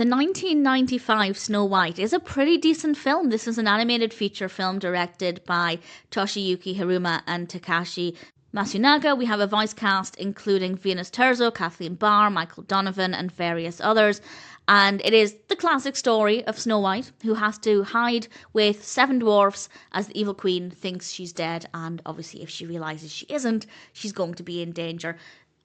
The 1995 Snow White is a pretty decent film. This is an animated feature film directed by Toshiyuki Hiruma and Takashi Masunaga. We have a voice cast including Venus Terzo, Kathleen Barr, Michael Donovan, and various others. And it is the classic story of Snow White, who has to hide with 7 dwarfs as the evil queen thinks she's dead. And obviously, if she realises she isn't, she's going to be in danger.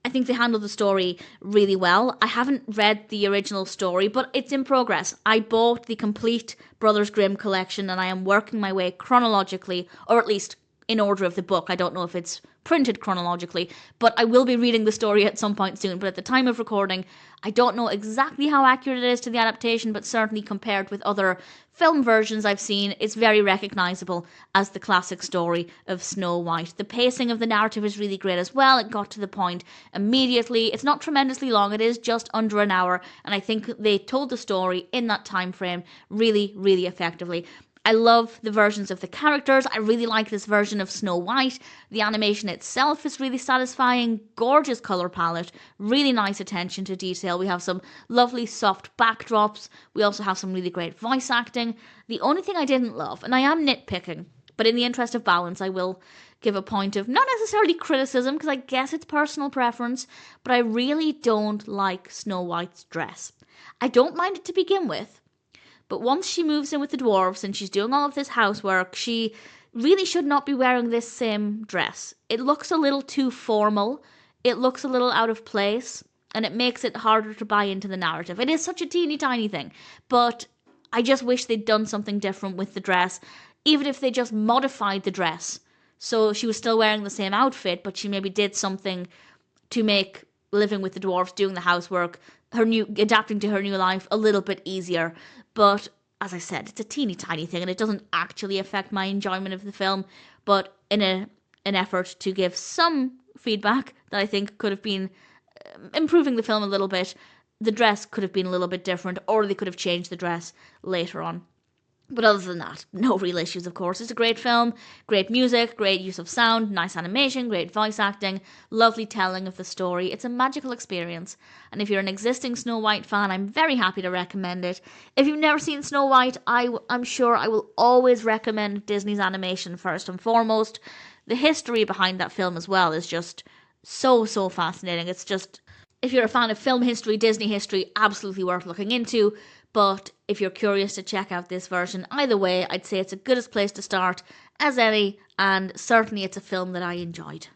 I think they handled the story really well. I haven't read the original story, but it's in progress. I bought the complete Brothers Grimm collection and I am working my way chronologically, or at least in order of the book. I don't know if it's printed chronologically, but I will be reading the story at some point soon. But at the time of recording, I don't know exactly how accurate it is to the adaptation, but certainly compared with other film versions I've seen, it's very recognisable as the classic story of Snow White. The pacing of the narrative is really great as well. It got to the point immediately. It's not tremendously long. It is just under an hour, and I think they told the story in that time frame really, really effectively. I love the versions of the characters. I really like this version of Snow White. The animation itself is really satisfying. Gorgeous colour palette. Really nice attention to detail. We have some lovely soft backdrops. We also have some really great voice acting. The only thing I didn't love, and I am nitpicking, but in the interest of balance, I will give a point of not necessarily criticism, because I guess it's personal preference, but I really don't like Snow White's dress. I don't mind it to begin with. But once she moves in with the dwarves and she's doing all of this housework, she really should not be wearing this same dress. It looks a little too formal. It looks a little out of place. And it makes it harder to buy into the narrative. It is such a teeny tiny thing. But I just wish they'd done something different with the dress. Even if they just modified the dress. So she was still wearing the same outfit, but she maybe did something to make living with the dwarves, doing the housework, adapting to her new life a little bit easier. But as I said, it's a teeny tiny thing and it doesn't actually affect my enjoyment of the film. But in an effort to give some feedback that I think could have been improving the film a little bit, the dress could have been a little bit different, or they could have changed the dress later on. But other than that, no real issues, of course. It's a great film, great music, great use of sound, nice animation, great voice acting, lovely telling of the story. It's a magical experience. And if you're an existing Snow White fan, I'm very happy to recommend it. If you've never seen Snow White, I'm sure I will always recommend Disney's animation first and foremost. The history behind that film as well is just so fascinating. It's just, if you're a fan of film history, Disney history, absolutely worth looking into. But if you're curious to check out this version, either way, I'd say it's as good a place to start as any, and certainly it's a film that I enjoyed.